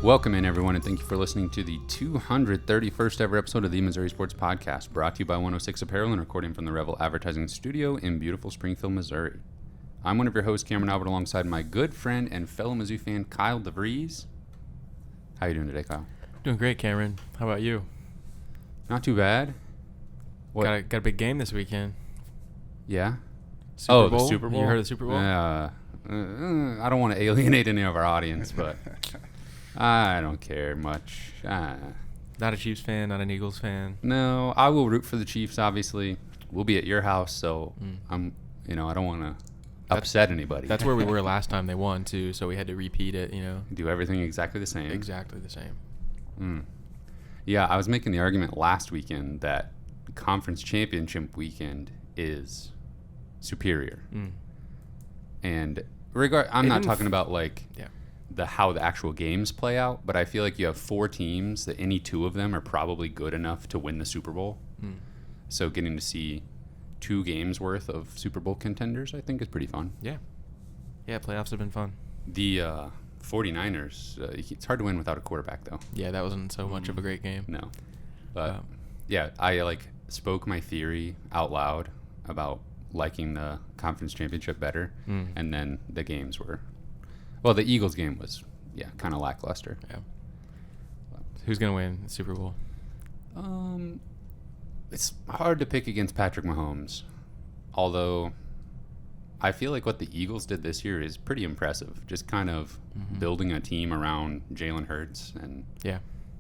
Welcome in, everyone, and thank you for listening to the 231st ever episode of the Missouri Sports Podcast, brought to you by 106 Apparel and recording from the Revel Advertising Studio in beautiful Springfield, Missouri. I'm one of your hosts, Cameron Albert, alongside my good friend and fellow Mizzou fan, Kyle DeVries. How you doing today, Kyle? Doing great, Cameron. How about you? Not too bad. What? Got a big game this weekend. Yeah? Super Bowl? The Super Bowl? You heard of the Super Bowl? I don't want to alienate any of our audience, but I don't care much. Not a Chiefs fan, not an Eagles fan. No, I will root for the Chiefs, obviously. We'll be at your house, so I don't want to upset anybody. That's where we were last time they won, too, so we had to repeat it, Do everything exactly the same. Exactly the same. Yeah, I was making the argument last weekend that conference championship weekend is superior. And I'm not talking about how the actual games play out, but I feel like you have four teams that any two of them are probably good enough to win the Super Bowl. So getting to see two games worth of Super Bowl contenders, I think, is pretty fun. Yeah, playoffs have been fun. The 49ers, it's hard to win without a quarterback, though. Yeah, that wasn't so much of a great game. No. But, I spoke my theory out loud about liking the conference championship better, and then the games were... Well, the Eagles game was, kind of lackluster. Yeah. Who's going to win the Super Bowl? It's hard to pick against Patrick Mahomes, although I feel like what the Eagles did this year is pretty impressive, just kind of building a team around Jalen Hurts and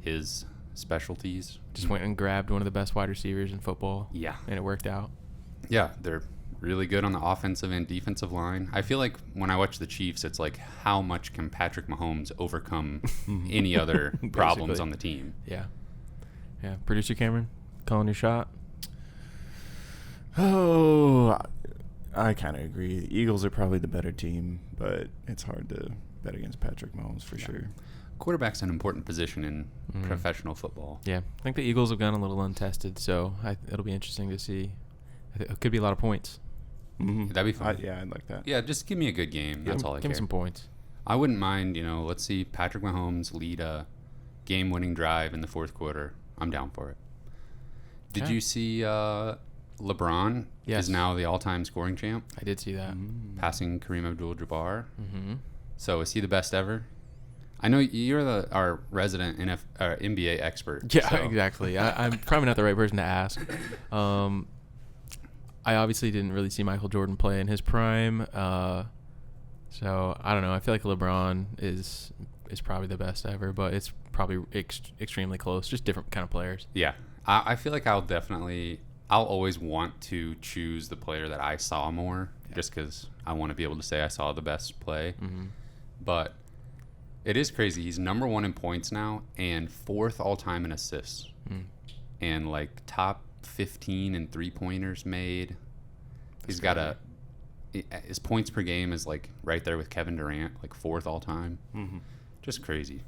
his specialties. Just went and grabbed one of the best wide receivers in football. Yeah. And it worked out. Yeah, they're really good on the offensive and defensive line. I feel like when I watch the Chiefs, it's like how much can Patrick Mahomes overcome any other problems on the team. Yeah. Producer Cameron, calling your shot? Oh, I kind of agree. The Eagles are probably the better team, but it's hard to bet against Patrick Mahomes for sure. Quarterback's an important position in professional football. Yeah, I think the Eagles have gone a little untested, so it'll be interesting to see. It could be a lot of points. That'd be fun. I'd like that. Yeah, just give me a good game. That's all I care. Give me some points. I wouldn't mind, let's see Patrick Mahomes lead a game-winning drive in the fourth quarter. I'm down for it. Did you see LeBron is now the all-time scoring champ? I did see that. Passing Kareem Abdul-Jabbar. So is he the best ever? I know you're our resident NBA expert. Yeah, so. Exactly. I'm probably not the right person to ask. I obviously didn't really see Michael Jordan play in his prime, so I don't know. I feel like LeBron is probably the best ever, but it's probably extremely close. Just different kind of players. Yeah, I feel like I'll always want to choose the player that I saw more, just because I want to be able to say I saw the best play. But it is crazy. He's number one in points now and fourth all time in assists, and top 15 in 3-pointers made. He's got his points per game is right there with Kevin Durant, fourth all time. Just crazy.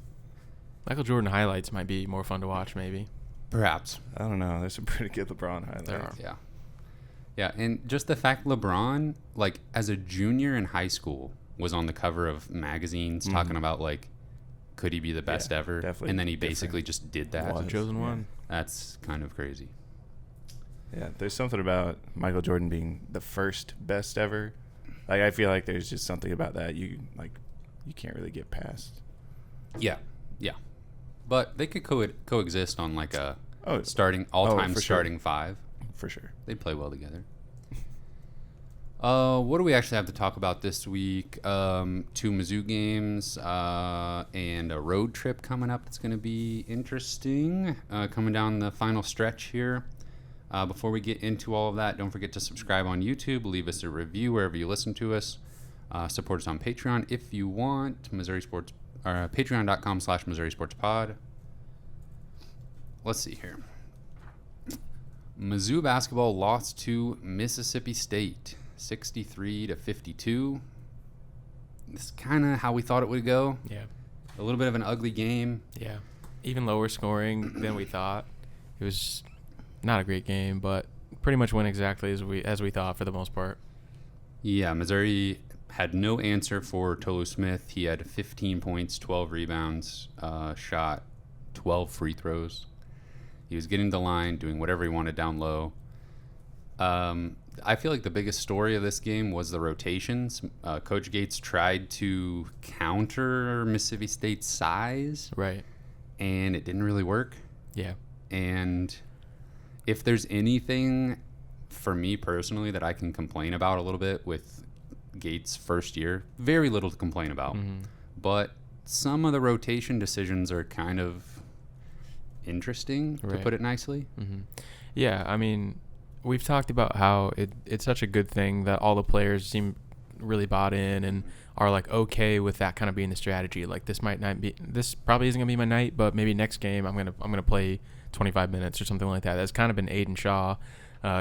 Michael Jordan highlights might be more fun to watch, maybe. Perhaps. I don't know. There's some pretty good LeBron highlights. There are. Yeah, and just the fact LeBron, as a junior in high school, was on the cover of magazines talking about could he be the best ever? Definitely. And then he basically just did that. The chosen one. That's kind of crazy. Yeah, there's something about Michael Jordan being the first best ever. I feel like there's just something about that you can't really get past. Yeah. But they could coexist on a starting for starting sure. five. For sure. They'd play well together. What do we actually have to talk about this week? 2 Mizzou games and a road trip coming up that's going to be interesting. Coming down the final stretch here. Before we get into all of that, don't forget to subscribe on YouTube. Leave us a review wherever you listen to us. Support us on Patreon if you want. Missouri Sports, Patreon.com/Missouri Sports Pod. Let's see here. Mizzou basketball lost to Mississippi State, 63-52. This is kind of how we thought it would go. Yeah. A little bit of an ugly game. Yeah. Even lower scoring than we thought. It was not a great game, but pretty much went exactly as we thought for the most part. Yeah, Missouri had no answer for Tolu Smith. He had 15 points, 12 rebounds, shot 12 free throws. He was getting the line, doing whatever he wanted down low. I feel like the biggest story of this game was the rotations. Coach Gates tried to counter Mississippi State's size. Right. And it didn't really work. Yeah. And if there's anything for me personally that I can complain about a little bit with Gates' first year, very little to complain about. Mm-hmm. But some of the rotation decisions are kind of interesting, to put it nicely. Mm-hmm. Yeah, I mean, we've talked about how it's such a good thing that all the players seem really bought in and are like okay with that kind of being the strategy. Like this probably isn't gonna be my night, but maybe next game I'm gonna play 25 minutes or something like that. That's kind of been Aiden Shaw,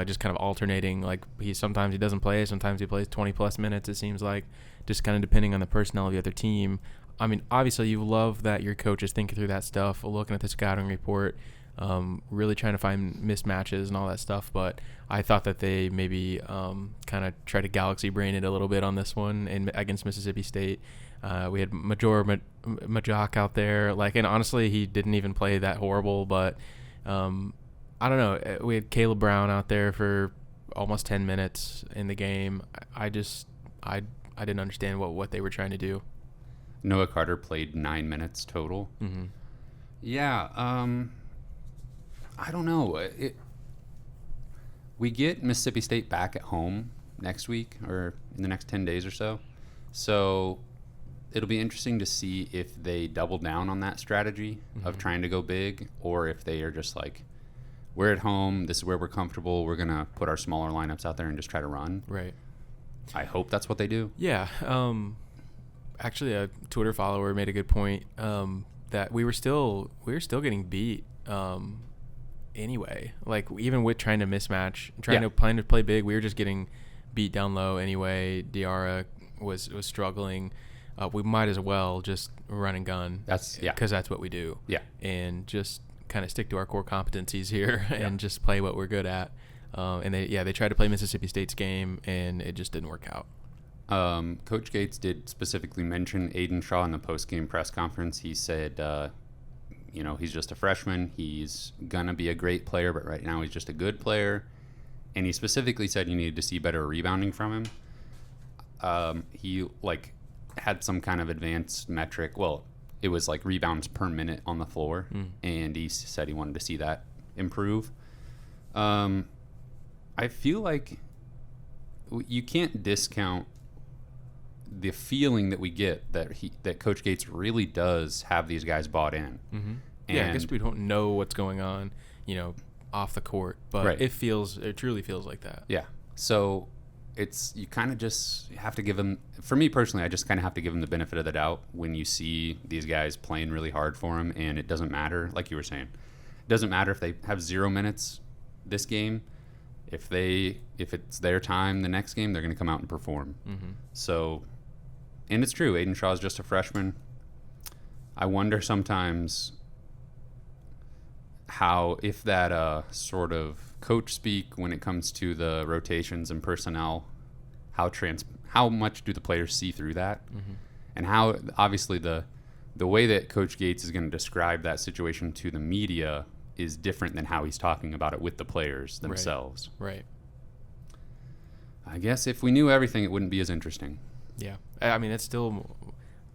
just kind of alternating. Like sometimes he doesn't play, sometimes he plays 20 plus minutes. It seems like, just kind of depending on the personnel of the other team. I mean, obviously you love that your coach is thinking through that stuff, looking at the scouting report, really trying to find mismatches and all that stuff. But I thought that they maybe kind of tried to galaxy brain it a little bit on this one against Mississippi State. We had Majok out there, and honestly, he didn't even play that horrible. But I don't know. We had Caleb Brown out there for almost 10 minutes in the game. I didn't understand what they were trying to do. Noah Carter played 9 minutes total. Mm-hmm. Yeah. I don't know. We get Mississippi State back at home next week or in the next 10 days or so. So it'll be interesting to see if they double down on that strategy of trying to go big, or if they are just like, we're at home, this is where we're comfortable, we're going to put our smaller lineups out there and just try to run. Right. I hope that's what they do. Yeah. Actually, a Twitter follower made a good point that we were still getting beat anyway. Like, even with trying to mismatch, plan to play big, we were just getting beat down low anyway. Diarra was struggling. We might as well just run and gun. Because that's what we do. Yeah. And just kind of stick to our core competencies here and just play what we're good at. And they tried to play Mississippi State's game, and it just didn't work out. Coach Gates did specifically mention Aiden Shaw in the post-game press conference. He said, he's just a freshman. He's going to be a great player, but right now he's just a good player. And he specifically said you needed to see better rebounding from him. He, had some kind of advanced metric. Well, it was like rebounds per minute on the floor, and he said he wanted to see that improve. I feel like you can't discount the feeling that we get that Coach Gates really does have these guys bought in. Mm-hmm. Yeah, I guess we don't know what's going on, off the court, but it truly feels like that. Yeah. So you kind of just have to give them, for me personally, I just kind of have to give them the benefit of the doubt when you see these guys playing really hard for him, and it doesn't matter, like you were saying, it doesn't matter if they have 0 minutes this game. If it's their time the next game, they're going to come out and perform. Mm-hmm. So, and it's true, Aiden Shaw is just a freshman. I wonder sometimes if that sort of coach speak when it comes to the rotations and personnel, how much do the players see through that? Mm-hmm. And how, obviously, the way that Coach Gates is going to describe that situation to the media is different than how he's talking about it with the players themselves. Right. I guess if we knew everything, it wouldn't be as interesting. Yeah. I mean, it's still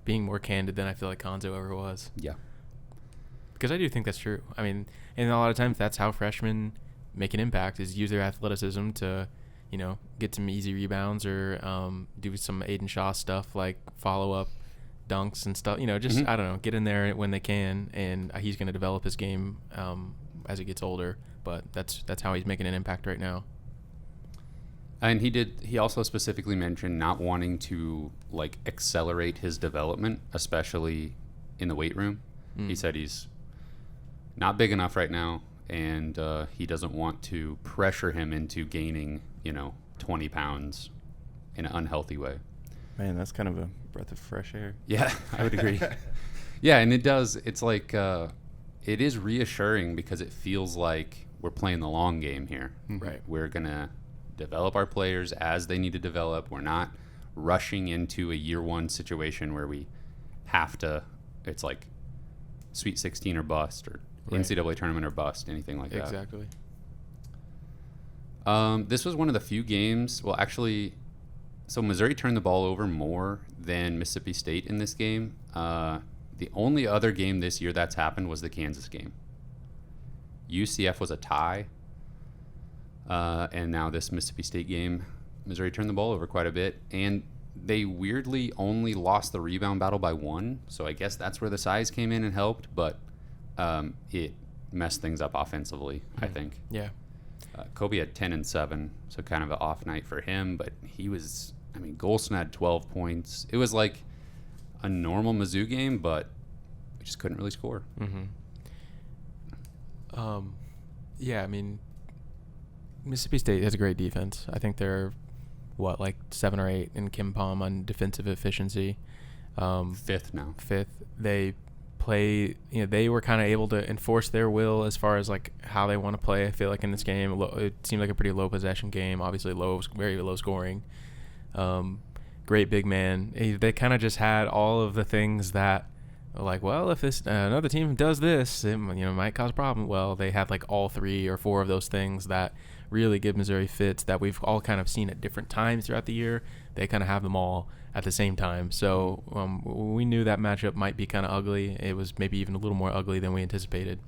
being more candid than I feel like Konzo ever was. Yeah. Because I do think that's true. I mean, and a lot of times that's how freshmen make an impact, is use their athleticism to, get some easy rebounds or do some Aiden Shaw stuff like follow-up dunks and stuff, just, I don't know, get in there when they can, and he's going to develop his game as he gets older, but that's how he's making an impact right now. And he also specifically mentioned not wanting to accelerate his development, especially in the weight room. He said he's not big enough right now, and he doesn't want to pressure him into gaining 20 pounds in an unhealthy way. Man, that's kind of a breath of fresh air. Yeah, I would agree. Yeah, and it's like it is reassuring because it feels like we're playing the long game here. Right. We're going to develop our players as they need to develop. We're not rushing into a year one situation where we have to, it's like Sweet 16 or bust, or NCAA tournament or bust, anything like that. Exactly. This was one of the few games, well, actually, so Missouri turned the ball over more than Mississippi State in this game. The only other game this year that's happened was the Kansas game. UCF was a tie. And now this Mississippi State game, Missouri turned the ball over quite a bit. And they weirdly only lost the rebound battle by 1. So I guess that's where the size came in and helped. But it messed things up offensively, I think. Yeah. Kobe had 10 and 7, so kind of an off night for him. But he was, Golston had 12 points. It was like a normal Mizzou game, but we just couldn't really score. Yeah, Mississippi State has a great defense. I think they're, 7 or 8 in Kim Pom on defensive efficiency. Fifth now. They play, they were kind of able to enforce their will as far as how they want to play. I feel like in this game, it seemed like a pretty low possession game. Obviously very low scoring. Great big man. They kind of just had all of the things that, if this another team does this, it might cause a problem. Well, they had all 3 or 4 of those things that really give Missouri fits that we've all kind of seen at different times throughout the year. They kind of have them all at the same time. So we knew that matchup might be kind of ugly. It was maybe even a little more ugly than we anticipated.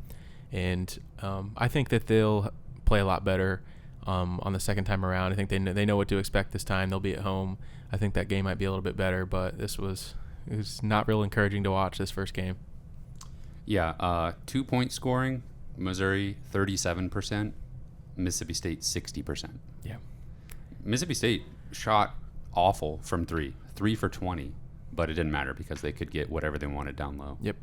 And I think that they'll play a lot better on the second time around. I think they know what to expect this time. They'll be at home. I think that game might be a little bit better, but it was not real encouraging to watch this first game. Yeah, 2-point scoring, Missouri 37%, Mississippi State 60%. Yeah. Mississippi State shot awful from 3 for 20, but it didn't matter because they could get whatever they wanted down low. Yep.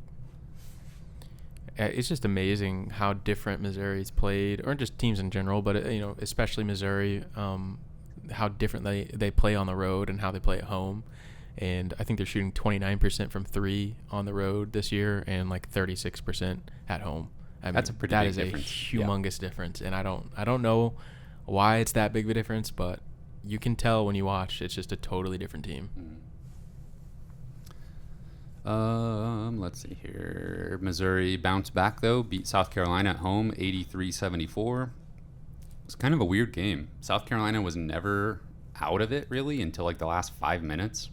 It's just amazing how different Missouri's played, or just teams in general, but especially Missouri, how different they play on the road and how they play at home. And I think they're shooting 29% from 3 on the road this year and 36% at home. That's a pretty big difference. That is a humongous difference, and I don't know why it's that big of a difference, but you can tell when you watch. It's just a totally different team. Let's see here. Missouri bounced back though, beat South Carolina at home 83-74. It was kind of a weird game. South Carolina was never out of it really until the last 5 minutes.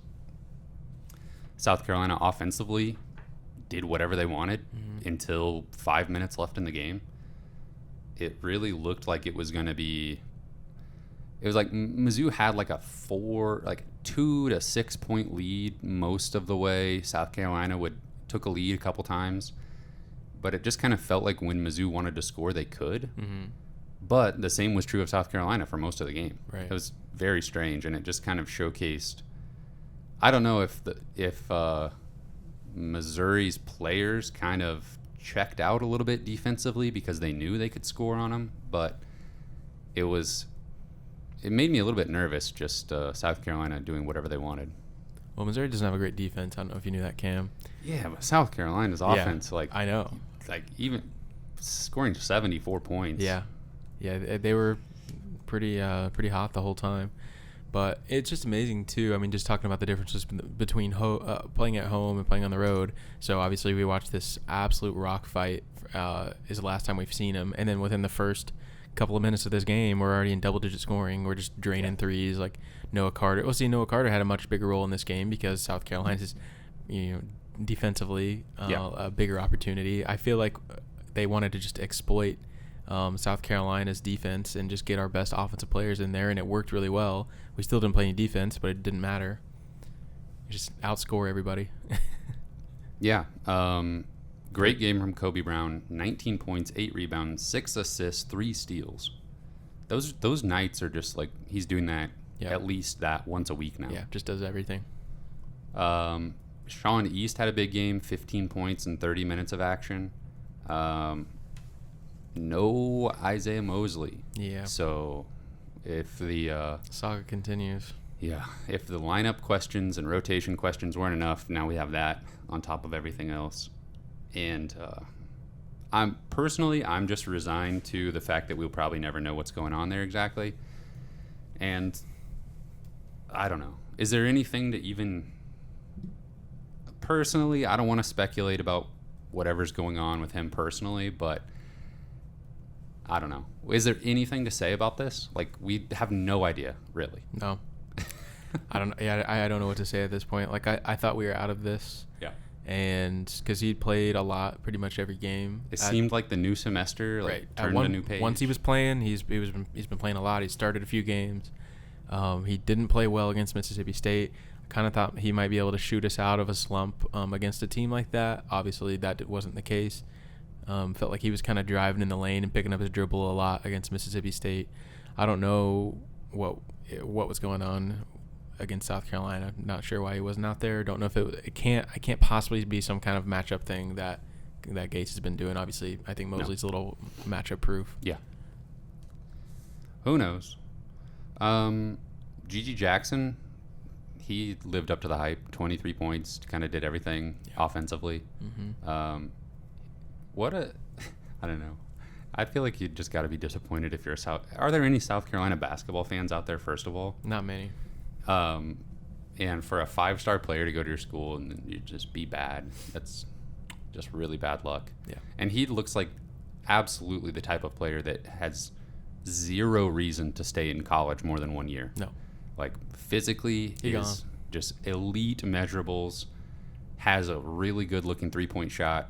South Carolina offensively did whatever they wanted until 5 minutes left in the game. It really looked like it was going to be. It was Mizzou had a 2 to 6 point lead most of the way. South Carolina took a lead a couple times, but it just kind of felt like when Mizzou wanted to score, they could. But the same was true of South Carolina for most of the game. Right. It was very strange, and it just kind of showcased. I don't know if Missouri's players kind of checked out a little bit defensively because they knew they could score on them, but it made me a little bit nervous just South Carolina doing whatever they wanted. Well, Missouri doesn't have a great defense. I don't know if you knew that, Cam. Yeah, but South Carolina's offense, I know. Even scoring 74 points. Yeah, they were pretty hot the whole time. But it's just amazing, too. Just talking about the differences between playing at home and playing on the road. So, obviously, we watched this absolute rock fight is the last time we've seen them. And then within the first couple of minutes of this game, we're already in double-digit scoring. We're just draining threes. Noah Carter. Noah Carter had a much bigger role in this game because South Carolina's, defensively a bigger opportunity. I feel like they wanted to just exploit South Carolina's defense and just get our best offensive players in there, and it worked really well. We still didn't play any defense, but it didn't matter. You just outscore everybody. Yeah. Great game from Kobe Brown. 19 points, 8 rebounds, 6 assists, 3 steals. Those nights are just he's doing that at least that once a week now. Yeah, just does everything. Sean East had a big game, 15 points and 30 minutes of action. No Isaiah Mosley. Yeah. So if the saga continues. Yeah. If the lineup questions and rotation questions weren't enough, now we have that on top of everything else. And I'm just resigned to the fact that we'll probably never know what's going on there exactly. And I don't know. Is there anything to even... Personally, I don't want to speculate about whatever's going on with him personally, but I don't know. Is there anything to say about this? Like, we have no idea, really. No. I don't. Yeah, I don't know what to say at this point. Like, I thought we were out of this. Yeah. And because he played a lot, pretty much every game. It seemed like the new semester, like, turned a new page. Once he was playing, he's been playing a lot. He started a few games. He didn't play well against Mississippi State. I kind of thought he might be able to shoot us out of a slump against a team like that. Obviously, that wasn't the case. Felt like he was kind of driving in the lane and picking up his dribble a lot against Mississippi State. I don't know what was going on against South Carolina. Not sure why he wasn't out there. Don't know if it can't possibly be some kind of matchup thing that Gates has been doing. Obviously, I think Mosley's a little matchup proof. Yeah. Who knows? Gigi Jackson, he lived up to the hype. 23 points, kind of did everything offensively. Mm-hmm. I don't know. I feel like you just got to be disappointed if you're a South. Are there any South Carolina basketball fans out there? First of all, not many. And for a 5-star player to go to your school and you just be bad, that's just really bad luck. Yeah. And he looks like absolutely the type of player that has zero reason to stay in college more than 1 year. No. Like, physically is just elite measurables, has a really good looking 3-point shot.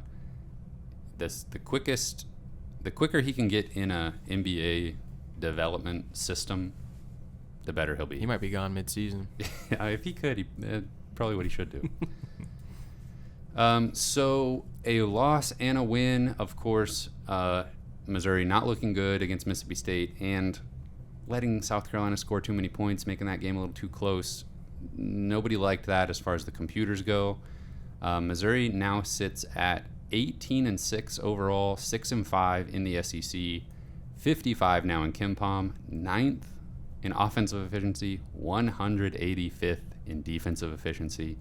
The quicker he can get in a NBA development system, the better he'll be. He might be gone mid-season. If he could, probably what he should do. So a loss and a win, of course. Missouri not looking good against Mississippi State and letting South Carolina score too many points, making that game a little too close. Nobody liked that as far as the computers go. Missouri now sits at 18-6 overall, 6-5 in the SEC, 55 now in KenPom, 9th in offensive efficiency, 185th in defensive efficiency.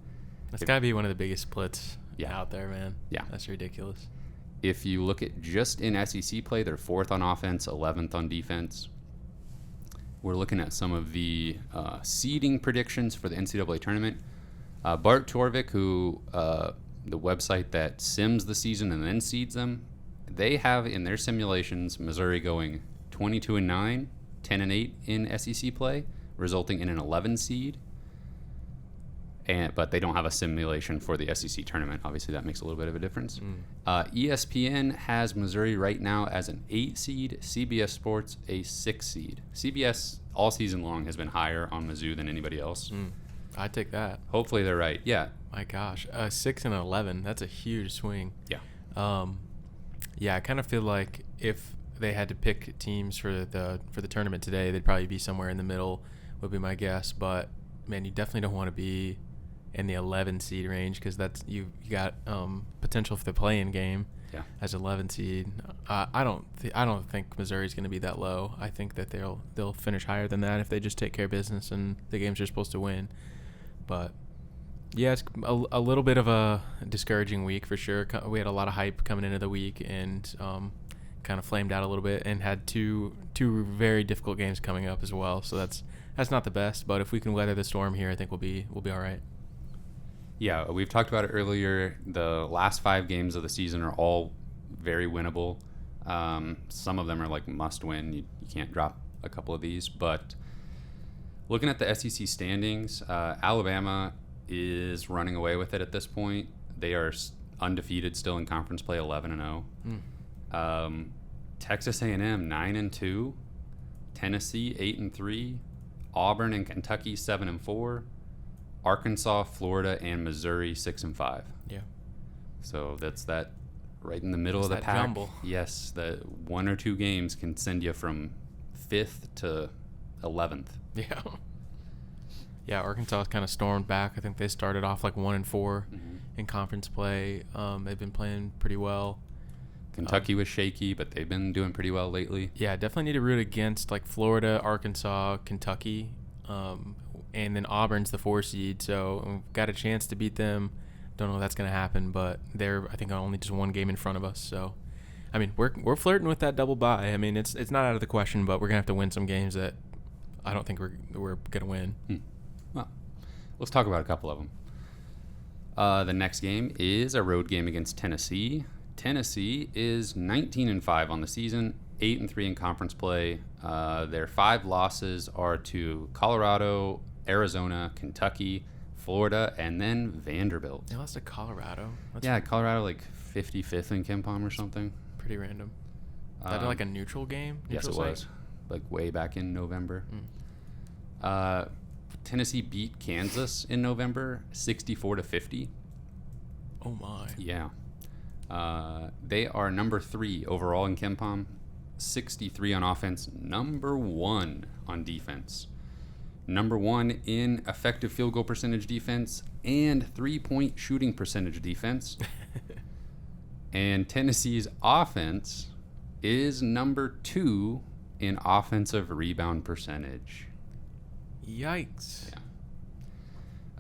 That's got to be one of the biggest splits Yeah. out there, man. Yeah. That's ridiculous. If you look at just in SEC play, they're 4th on offense, 11th on defense. We're looking at some of the seeding predictions for the NCAA tournament. Bart Torvik, who the website that sims the season and then seeds them, they have in their simulations Missouri going 22-9, 10-8 in SEC play, resulting in an 11 seed. But they don't have a simulation for the SEC tournament. Obviously, that makes a little bit of a difference. ESPN has Missouri right now as an 8 seed, CBS Sports a 6 seed. CBS all season long has been higher on Mizzou than anybody else. I'd take that. Hopefully they're right. Yeah. My gosh, 6 and 11. That's a huge swing. Yeah. Yeah, I kind of feel like if they had to pick teams for the tournament today, they'd probably be somewhere in the middle, would be my guess. But man, you definitely don't want to be in the 11 seed range because that's you got potential for the play-in game. Yeah. As 11 seed. I don't think Missouri's going to be that low. I think that they'll finish higher than that if they just take care of business and the games they're supposed to win. But yeah, it's a little bit of a discouraging week for sure. We had a lot of hype coming into the week and kind of flamed out a little bit and had two very difficult games coming up as well. So that's not the best, but if we can weather the storm here, I think we'll be all right. Yeah, we've talked about it earlier. The last 5 games of the season are all very winnable. Some of them are like must win. You can't drop a couple of these. But looking at the SEC standings, Alabama is running away with it at this point. They are undefeated still in conference play, 11-0. Texas A&M 9-2, Tennessee 8-3, Auburn and Kentucky 7-4. Arkansas, Florida, and Missouri 6-5. Yeah. So that's that right in the middle It's of the that pack. jumble. Yes, the 1 or 2 games can send you from 5th to 11th. Yeah. Yeah, Arkansas kind of stormed back. I think they started off like 1-4 in conference play. They've been playing pretty well. Kentucky was shaky, but they've been doing pretty well lately. Yeah, definitely need to root against like Florida, Arkansas, Kentucky. And then Auburn's the 4 seed, so we've got a chance to beat them. Don't know if that's going to happen, but they're, I think, only just 1 game in front of us. So, I mean, we're flirting with that double bye. I mean, it's not out of the question, but we're going to have to win some games that I don't think we're going to win. Well, let's talk about a couple of them. The next game is a road game against Tennessee. Tennessee is 19-5 on the season, 8-3 in conference play. Their 5 losses are to Colorado, Arizona, Kentucky, Florida, and then Vanderbilt. They lost to Colorado. Colorado like 55th in KenPom or something. Pretty random. Is that like a neutral game? Yes, it was. Like way back in November. Tennessee beat Kansas in November, 64-50. Oh my. Yeah. They are number 3 overall in KenPom, 63 on offense, number 1 on defense, number 1 in effective field goal percentage defense and 3-point shooting percentage defense. And Tennessee's offense is number 2 in offensive rebound percentage. Yikes.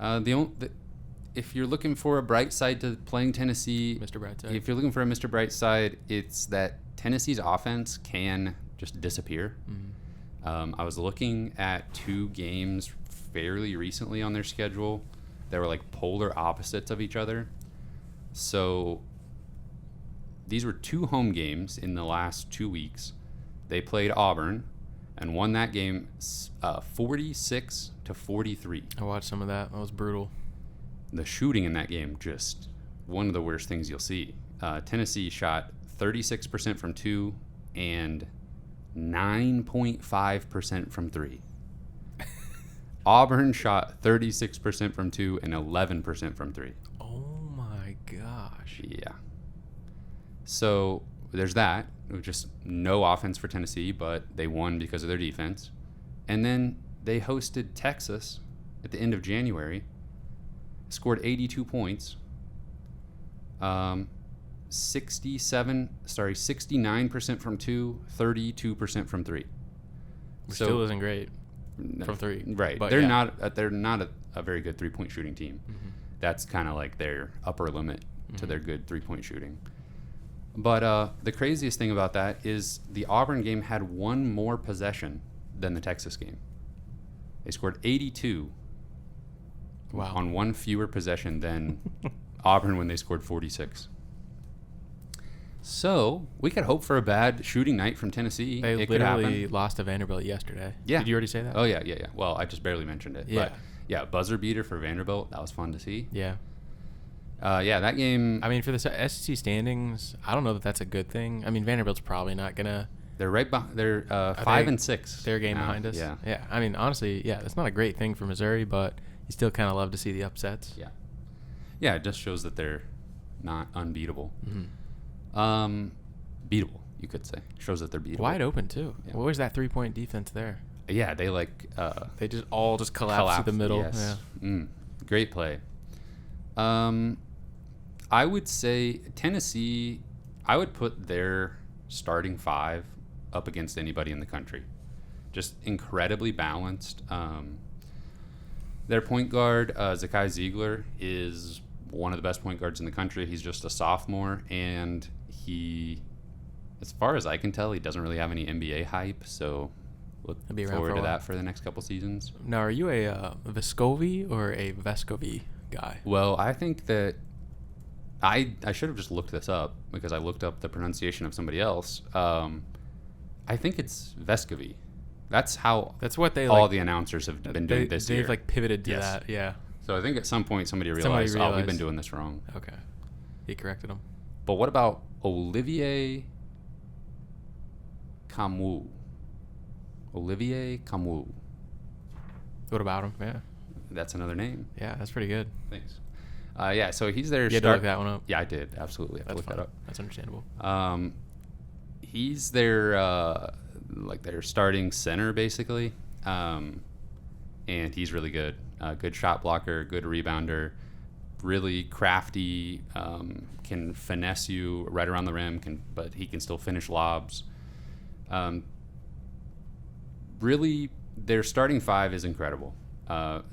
Yeah. If you're looking for a bright side to playing Tennessee, Mr. Brightside. If you're looking for a Mr. Brightside, it's that Tennessee's offense can just disappear. I was looking at 2 games fairly recently on their schedule that were like polar opposites of each other. So these were 2 home games in the last 2 weeks. They played Auburn and won that game 46-43. I watched some of that. That was brutal. The shooting in that game, just one of the worst things you'll see. Tennessee shot 36% from 2 and 9.5% from 3. Auburn shot 36% from 2 and 11% from 3. Oh my gosh. Yeah. So there's that. It was just no offense for Tennessee, but they won because of their defense. And then they hosted Texas at the end of January, scored 82 points, 69% from 2, 32% from 3. Which still isn't great from 3. Right. But they're not a very good 3-point shooting team. That's kind of like their upper limit to their good 3-point shooting. But the craziest thing about that is the Auburn game had 1 more possession than the Texas game. They scored 82 on 1 fewer possession than Auburn when they scored 46. So we could hope for a bad shooting night from Tennessee. They it could literally happen. lost to Vanderbilt yesterday. Yeah. Did you already say that? Oh, yeah. Well, I just barely mentioned it. Yeah. But yeah, buzzer beater for Vanderbilt. That was fun to see. Yeah. That game. I mean, for the SEC standings, I don't know that that's a good thing. I mean, Vanderbilt's probably not going to. They're right behind. They're 5 and 6. They're a game now. behind us. Yeah. Yeah. I mean, honestly, yeah, that's not a great thing for Missouri, but you still kind of love to see the upsets. Yeah. Yeah, it just shows that they're not unbeatable. Beatable, you could say. Shows that they're beatable. Wide open, too. Yeah. What was that 3-point defense there? Yeah, they they just all collapsed to the middle. Yes. Yeah. Great play. I would say Tennessee, I would put their starting 5 up against anybody in the country. Just incredibly balanced. Their point guard, Zakai Ziegler, is one of the best point guards in the country. He's just a sophomore, and he, as far as I can tell, he doesn't really have any NBA hype, so look forward to that for the next couple seasons. Now, are you a Vescovi or a Vescovi guy? Well, I think that I should have just looked this up because I looked up the pronunciation of somebody else. I think it's Vescovi. That's what they all the announcers have been doing this year. They've pivoted to that, yeah. So I think at some point somebody realized, oh, we've been doing this wrong. Okay. He corrected them. But what about Olivier Camus? Olivier Camus. What about him? Yeah. That's another name. Yeah, that's pretty good. Thanks. So he's their You had to look that one up? Yeah, I did. Absolutely. I had to look that up. That's understandable. He's their their starting center, basically. And he's really good. Good shot blocker, good rebounder, really crafty, can finesse you right around the rim, but he can still finish lobs. Really, their starting 5 is incredible.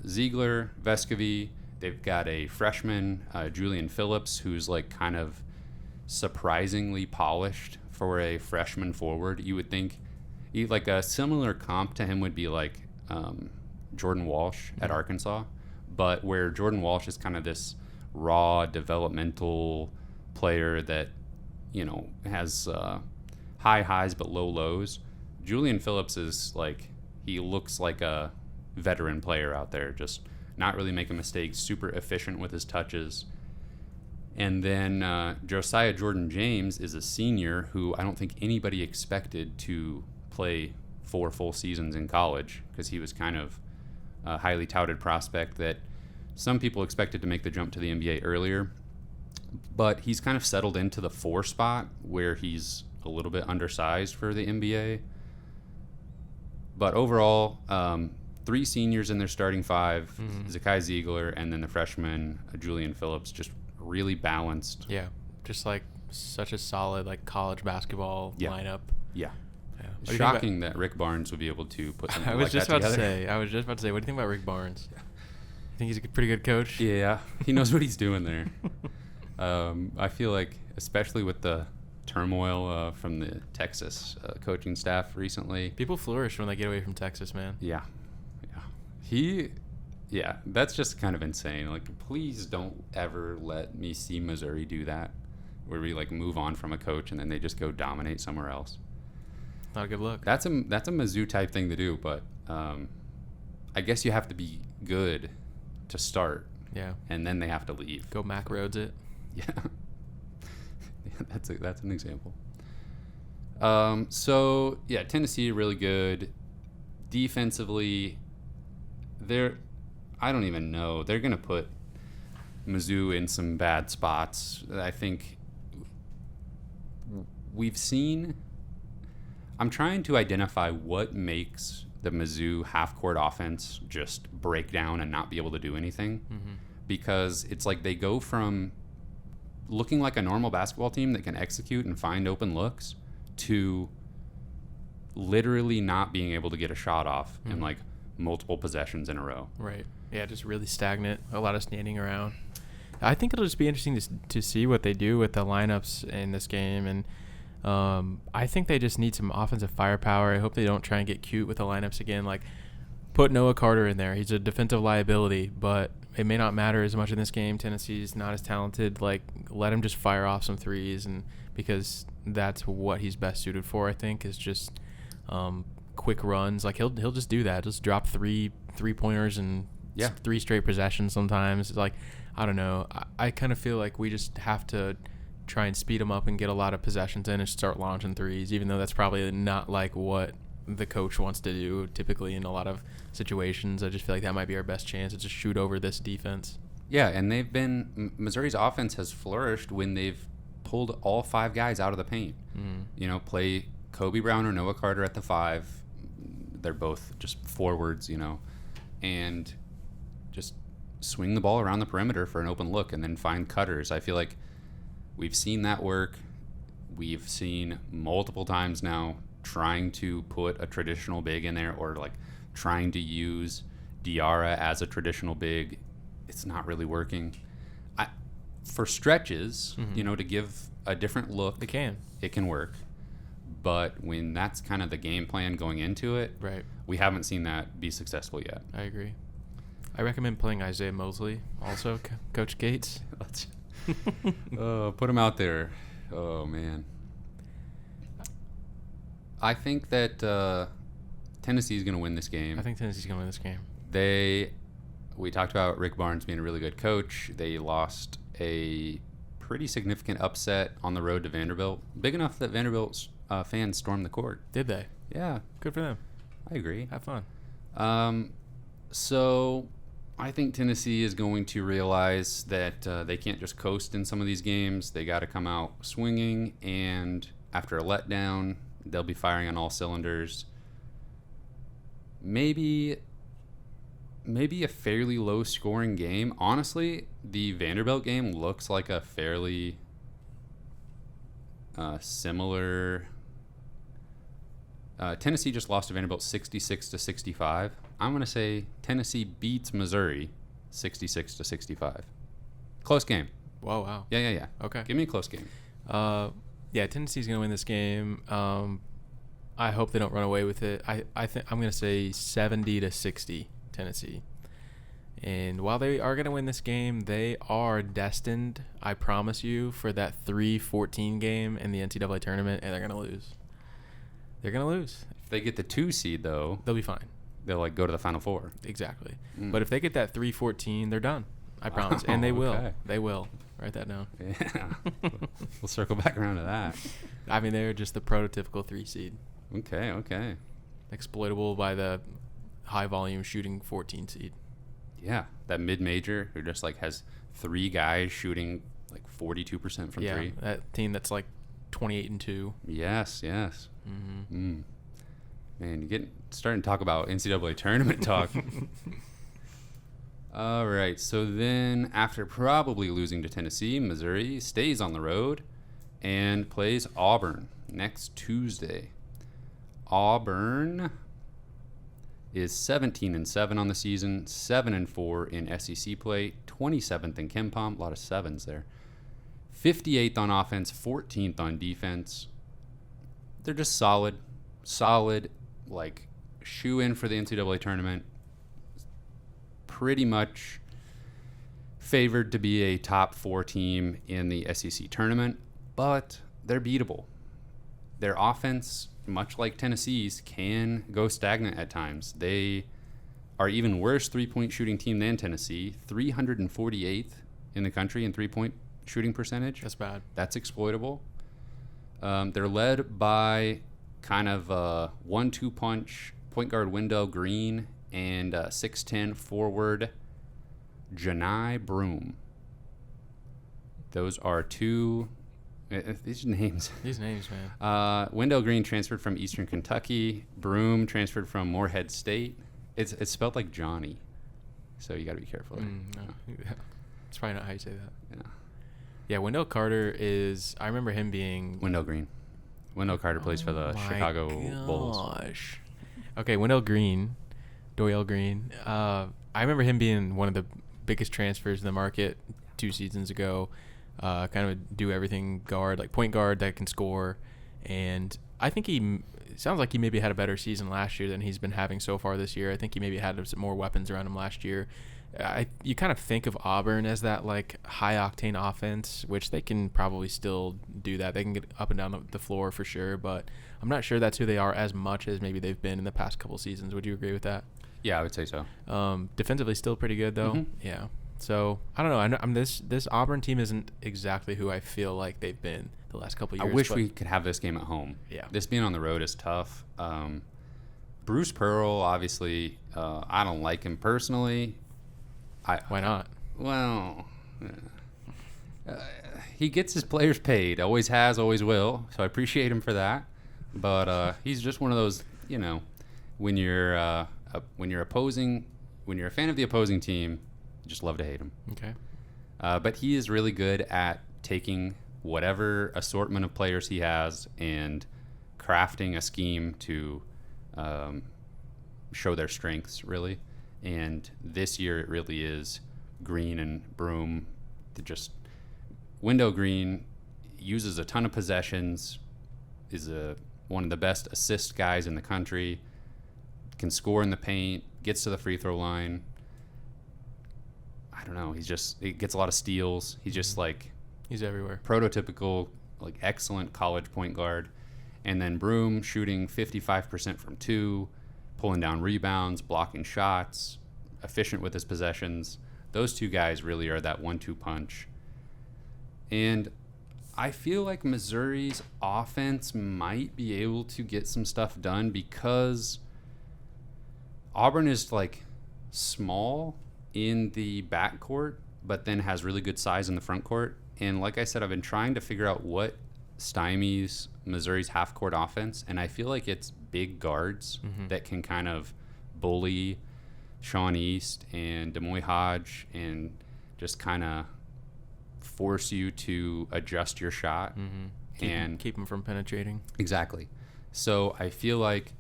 Ziegler, Vescovi, they've got a freshman, Julian Phillips, who's kind of surprisingly polished for a freshman forward. You would think a similar comp to him would be Jordan Walsh at Arkansas, But where Jordan Walsh is kind of this raw developmental player that, has high highs but low lows, Julian Phillips is like, he looks like a veteran player out there, just not really making mistakes, super efficient with his touches. And then Josiah Jordan-James is a senior who I don't think anybody expected to play 4 full seasons in college, because he was kind of a highly touted prospect that some people expected to make the jump to the NBA earlier. But he's kind of settled into the 4 spot where he's a little bit undersized for the NBA. But overall, 3 seniors in their starting 5, Zakai Ziegler, and then the freshman Julian Phillips, just really balanced. Yeah, just like such a solid like college basketball lineup. Yeah. Yeah. Shocking that Rick Barnes would be able to put something I was like just that about together. I was just about to say, what do you think about Rick Barnes? You think he's a pretty good coach? Yeah, he knows what he's doing there. I feel like, especially with the turmoil from the Texas coaching staff recently. People flourish when they get away from Texas, man. Yeah. That's just kind of insane. Like, please don't ever let me see Missouri do that, where we like move on from a coach and then they just go dominate somewhere else. Not a good look. That's a Mizzou type thing to do, but I guess you have to be good to start. Yeah. And then they have to leave. Go Mac Rhodes it. Yeah. That's an example. So yeah, Tennessee really good. Defensively, I don't even know. They're gonna put Mizzou in some bad spots. I think we've seen. I'm trying to identify what makes the Mizzou half-court offense just break down and not be able to do anything, because it's like they go from looking like a normal basketball team that can execute and find open looks to literally not being able to get a shot off in like multiple possessions in a row. Right. Yeah, just really stagnant. A lot of standing around. I think it'll just be interesting to see what they do with the lineups in this game, and I think they just need some offensive firepower. I hope they don't try and get cute with the lineups again. Like, put Noah Carter in there. He's a defensive liability, but it may not matter as much in this game. Tennessee's not as talented. Like, let him just fire off some threes, and because that's what he's best suited for, I think, is just quick runs. Like, he'll just do that. Just drop three-pointers and 3 straight possessions sometimes. It's like, I don't know. I kind of feel like we just have to try and speed them up and get a lot of possessions in and start launching threes, even though that's probably not like what the coach wants to do typically in a lot of situations. I just feel like that might be our best chance to just shoot over this defense. Yeah, and Missouri's offense has flourished when they've pulled all 5 guys out of the paint. Play Kobe Brown or Noah Carter at the 5. They're both just forwards, and just swing the ball around the perimeter for an open look and then find cutters. I feel like we've seen that work. We've seen multiple times now trying to put a traditional big in there, or like trying to use Diarra as a traditional big. It's not really working. For stretches, to give a different look, it can work. But when that's kind of the game plan going into it, right, we haven't seen that be successful yet. I agree. I recommend playing Isaiah Mosley also, Coach Gates. Put him out there. Oh, man. I think that Tennessee's going to win this game. I think Tennessee's going to win this game. We talked about Rick Barnes being a really good coach. They lost a pretty significant upset on the road to Vanderbilt. Big enough that Vanderbilt's fans stormed the court. Did they? Yeah. Good for them. I agree. Have fun. So I think Tennessee is going to realize that they can't just coast in some of these games. They got to come out swinging, and after a letdown, they'll be firing on all cylinders. Maybe a fairly low-scoring game. Honestly, the Vanderbilt game looks like a fairly similar. Tennessee just lost to Vanderbilt 66-65. I'm going to say Tennessee beats Missouri 66-65. Close game. Whoa, wow. Yeah. Okay. Give me a close game. Yeah, Tennessee's going to win this game. I hope they don't run away with it. I think I'm going to say 70-60 Tennessee. And while they are going to win this game, they are destined, I promise you, for that 3-14 game in the NCAA tournament, and they're going to lose. They're going to lose. If they get the 2 seed, though, They'll be fine. they'll like go to the Final Four. Exactly. But if they get that 3-14, they're done. I promise. And they will. Okay. They will. Write that down. Yeah. We'll circle back around to that. I mean, they're just the prototypical 3 seed. Okay. Exploitable by the high volume shooting 14 seed. Yeah, that mid-major who just like has 3 guys shooting like 42% from 3. Yeah, that team that's like 28-2. Yes. Mm-hmm. Man, you're starting to talk about NCAA tournament talk. All right, so then after probably losing to Tennessee, Missouri stays on the road and plays Auburn next Tuesday. Auburn is 17-7 on the season, 7-4 in SEC play, 27th in KenPom, a lot of 7s there. 58th on offense, 14th on defense. They're just solid, like shoe in for the NCAA tournament. Pretty much favored to be a top 4 team in the SEC tournament, but they're beatable. Their offense, much like Tennessee's, can go stagnant at times. They are even worse 3-point shooting team than Tennessee, 348th in the country in 3-point shooting percentage. That's bad. That's exploitable. They're led by kind of a 1-2 punch point guard Wendell Green and 6'10 forward Janai Broom. Those are 2... These names. These names, man. Wendell Green transferred from Eastern Kentucky. Broom transferred from Morehead State. It's spelled like Johnny, so you got to be careful there. No. It's probably not how you say that. Yeah. Yeah, Wendell Carter is... I remember him being... Wendell Green. Wendell Carter plays for the Chicago Bulls. Gosh. Okay, Wendell Green. Doyle Green. I remember him being one of the biggest transfers in the market 2 seasons ago. Kind of a do-everything guard, like point guard that can score. And I think it sounds like he maybe had a better season last year than he's been having so far this year. I think he maybe had some more weapons around him last year. You kind of think of Auburn as that like high-octane offense, which they can probably still do that. They can get up and down the floor for sure, but I'm not sure that's who they are as much as maybe they've been in the past couple seasons. Would you agree with that? Yeah, I would say so. Defensively, still pretty good though. Mm-hmm. Yeah. So I don't know. This Auburn team isn't exactly who I feel like they've been the last couple of years. I wish we could have this game at home. Yeah. This being on the road is tough. Bruce Pearl, obviously, I don't like him personally. Why not? Well, he gets his players paid. Always has, always will. So I appreciate him for that. But he's just one of those, when you're a fan of the opposing team, you just love to hate him. Okay. But he is really good at taking whatever assortment of players he has and crafting a scheme to show their strengths, really. And this year it really is Green and Broom. Wendell Green uses a ton of possessions, is one of the best assist guys in the country, can score in the paint, gets to the free throw line. I don't know. He gets a lot of steals. He's just like... He's everywhere. Prototypical, like excellent college point guard. And then Broom shooting 55% from 2, pulling down rebounds, blocking shots, efficient with his possessions. Those 2 guys really are that 1-2 punch. And I feel like Missouri's offense might be able to get some stuff done because Auburn is like small in the backcourt, but then has really good size in the front court. And like I said, I've been trying to figure out what stymies Missouri's half-court offense, and I feel like it's big guards that can kind of bully Sean East and Demoy Hodge and just kind of force you to adjust your shot and keep them from penetrating. Exactly. So I feel like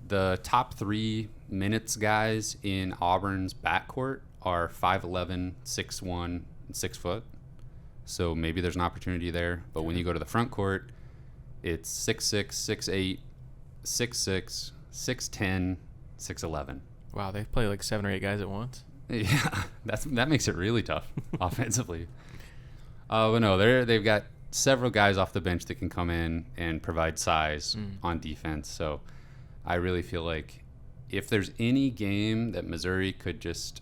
the top 3 minutes guys in Auburn's backcourt are 5'11", 6'1", and 6 foot. So maybe there's an opportunity there. But when you go to the front court, it's 6'6", 6'8", 6'6", 6'10", 6'11". Wow, they play like 7 or 8 guys at once. Yeah, that makes it really tough offensively. But no, they've got several guys off the bench that can come in and provide size on defense. So I really feel like if there's any game that Missouri could just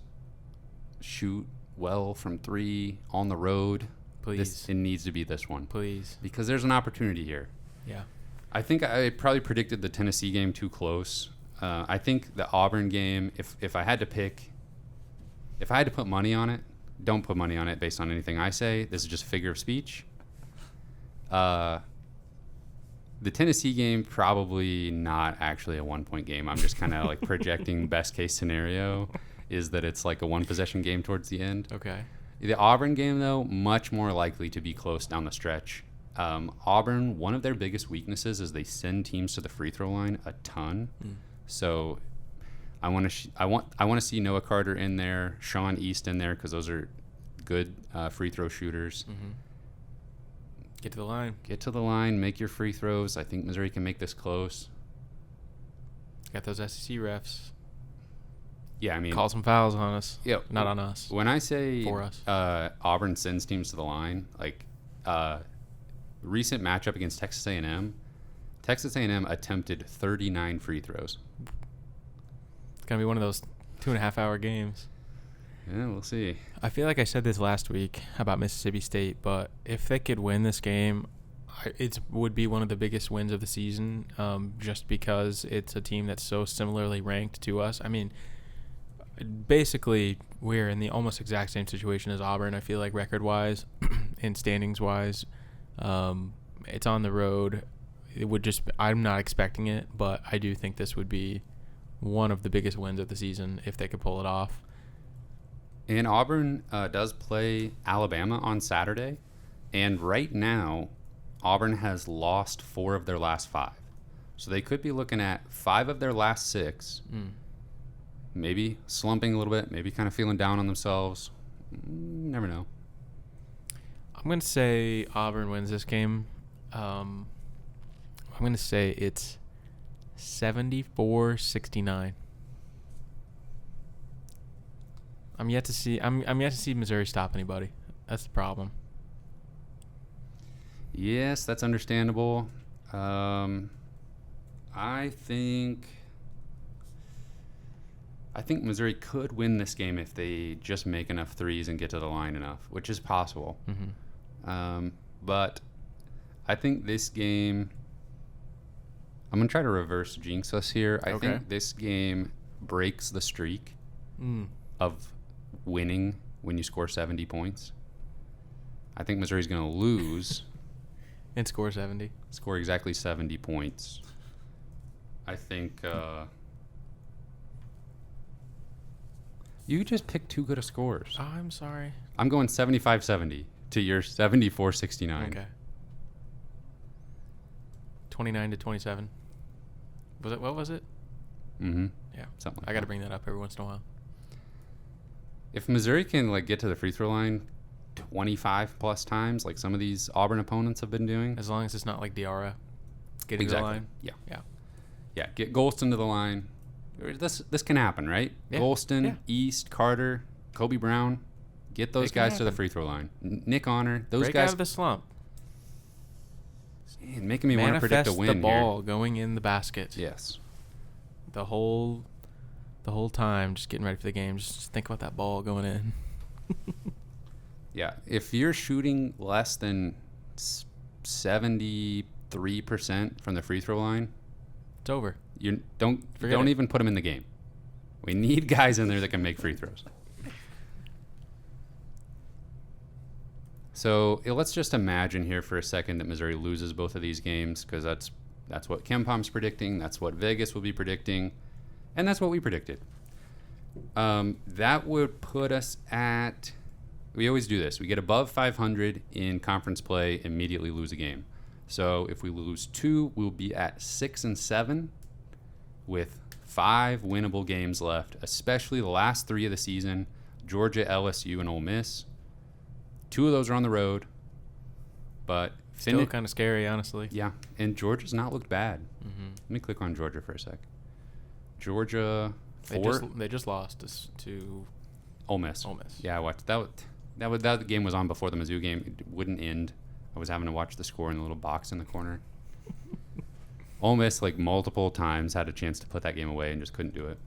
shoot well from 3 on the road, Please. It needs to be this one. Please. Because there's an opportunity here. Yeah. I think I probably predicted the Tennessee game too close. I think the Auburn game, if I had to pick, if I had to put money on it, don't put money on it based on anything I say. This is just a figure of speech. The Tennessee game, probably not actually a 1-point game. I'm just kind of like projecting best case scenario is that it's like a 1-possession game towards the end. Okay. The Auburn game, though, much more likely to be close down the stretch. Auburn, one of their biggest weaknesses is they send teams to the free throw line a ton. So I want to see Noah Carter in there, Sean East in there, because those are good free throw shooters. Get to the line. Get to the line, make your free throws. I think Missouri can make this close. Got those SEC refs. Yeah, I mean, Call some fouls on us. Yeah, Not on us. When I say For us. Auburn sends teams to the line, like recent matchup against Texas A&M, Texas A&M attempted 39 free throws. It's going to be one of those 2.5-hour games. Yeah, we'll see. I feel like I said this last week about Mississippi State, but if they could win this game, it would be one of the biggest wins of the season, just because it's a team that's so similarly ranked to us. I mean, basically, we're in the almost exact same situation as Auburn, I feel like, record-wise and standings-wise. It's on the road. It would just – I'm not expecting it, but I do think this would be one of the biggest wins of the season if they could pull it off. And Auburn does play Alabama on Saturday. And right now, Auburn has lost 4 of their last 5. So they could be looking at 5 of their last 6. Maybe slumping a little bit, maybe kind of feeling down on themselves. Never know. I'm going to say Auburn wins this game. I'm going to say it's 74-69. I'm yet to see Missouri stop anybody. That's the problem. Yes, that's understandable. I think Missouri could win this game if they just make enough threes and get to the line enough, which is possible. But I think this game, I'm going to try to reverse jinx us here. I think this game breaks the streak of winning when you score 70 points. I think Missouri's going to lose. And score 70. Score exactly 70 points. I think you just picked too good of scores. Oh, I'm sorry. I'm going 75-70 to your 74-69. Okay. 29-27. What was it? Mm-hmm. Yeah. Something like I got to that. bring that up every once in a while. If Missouri can get to the free throw line 25 plus times, like some of these Auburn opponents have been doing, As long as it's not like Diarra. Getting to the line. Yeah. Get Golston to the line. This can happen, right? Yeah. Golston, East, Carter, Kobe Brown, get those guys to the free throw line. Nick Honor, those Break guys. out of the slump. Man, making me want to predict a win the ball here. going in the basket. Yes. The whole time, just getting ready for the game. Just think about that ball going in. Yeah, if you're shooting less than 73% from the free throw line, It's over. you don't Forget it. even put them in the game. We need guys in there that can make free throws. So let's just imagine here for a second that Missouri loses both of these games, because that's what KenPom's predicting, that's what Vegas will be predicting, and that's what we predicted. That would put us at, we always do this, we get above 500 in conference play, immediately lose a game. So if we lose 2, we'll be at 6-7 with 5 winnable games left, especially the last 3 of the season, Georgia, LSU, and Ole Miss. 2 of those are on the road, but Still kind of scary, honestly. yeah, and Georgia's not looked bad. Mm-hmm. Let me click on Georgia for a sec. Georgia They just lost to Ole Miss. Ole Miss. Yeah, I watched that. That game was on before the Mizzou game. It wouldn't end. I was having to watch the score in the little box in the corner. Ole Miss, like, multiple times had a chance to put that game away and just couldn't do it.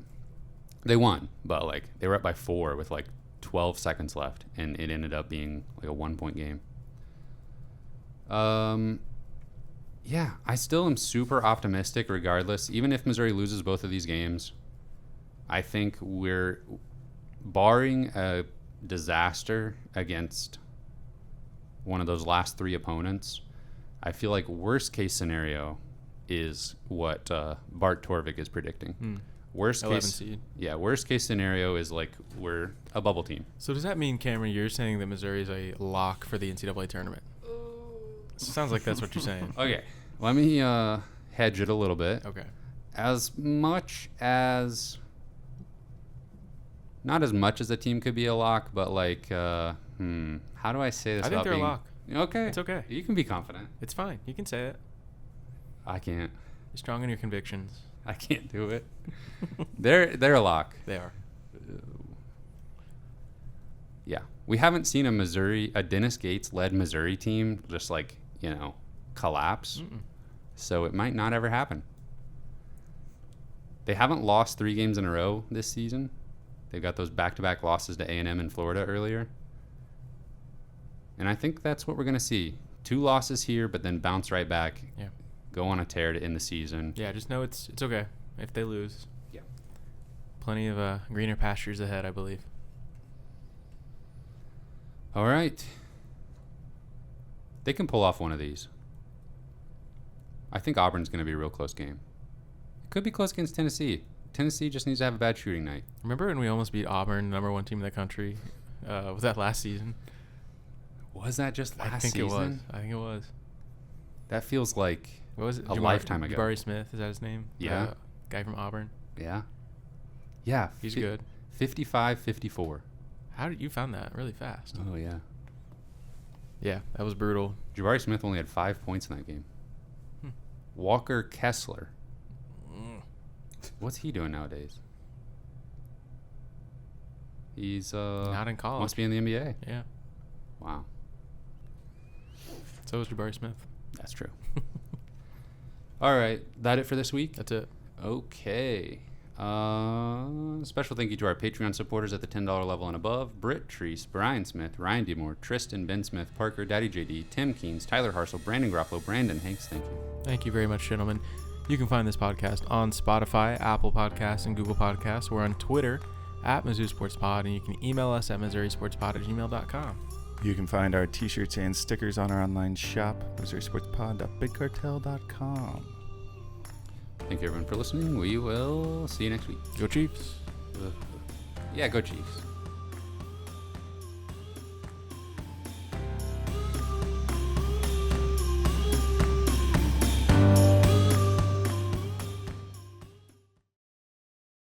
They won, but, like, they were up by 4 with, like, 12 seconds left, and it ended up being, like, a 1-point game. Yeah, I still am super optimistic regardless. Even if Missouri loses both of these games, I think we're, barring a disaster against one of those last 3 opponents, I feel like worst case scenario is what Bart Torvik is predicting. Worst 11 case, seed. Yeah, worst case scenario is like we're a bubble team. So does that mean, Cameron, you're saying that Missouri is a lock for the NCAA tournament? Sounds like that's what you're saying. Okay, let me hedge it a little bit. Okay. As much as, not as much as a team could be a lock, but like, how do I say this? I think without they're a being, lock. Okay, It's okay. You can be confident. It's fine. You can say it. I can't. You're strong in your convictions. I can't do it. They're a lock. They are. Yeah, we haven't seen a Dennis Gates led Missouri team just like, collapse. So it might not ever happen. They haven't lost 3 games in a row this season. They've got those back-to-back losses to A&M in Florida earlier. And I think that's what we're going to see. 2 losses here, but then bounce right back. Yeah. Go on a tear to end the season. Yeah, just know it's okay if they lose. Yeah. Plenty of greener pastures ahead, I believe. All right. They can pull off one of these. I think Auburn's going to be a real close game. It could be close against Tennessee. Tennessee just needs to have a bad shooting night. Remember when we almost beat Auburn, number 1 team in the country? Was that last season? Was that just last I think season? it was. That feels like What was it? a lifetime ago. Jabari Smith, is that his name? Yeah. Guy from Auburn. Yeah. Yeah. He's good. 55-54. How did you found that really fast? Oh, yeah. Yeah, that was brutal. Jabari Smith only had 5 points in that game. Walker Kessler. What's he doing nowadays? He's not in college. Must be in the NBA. Yeah. Wow. So was Jabari Smith. That's true. All right. That it for this week? That's it. Okay. Special thank you to our Patreon supporters at the $10 level and above: Britt Treese, Brian Smith, Ryan DeMore, Tristan, Ben Smith, Parker, Daddy JD, Tim Keens, Tyler Harsel, Brandon Groffalo, Brandon Hanks. Thank you. Thank you very much, gentlemen. You can find this podcast on Spotify, Apple Podcasts, and Google Podcasts. We're on Twitter at Mizzou Sports Pod, and you can email us at MissouriSportsPod@gmail.com. You can find our t-shirts and stickers on our online shop, MissouriSportsPod.BigCartel.com. Thank you, everyone, for listening. We will see you next week. Go Chiefs. Yeah, go Chiefs.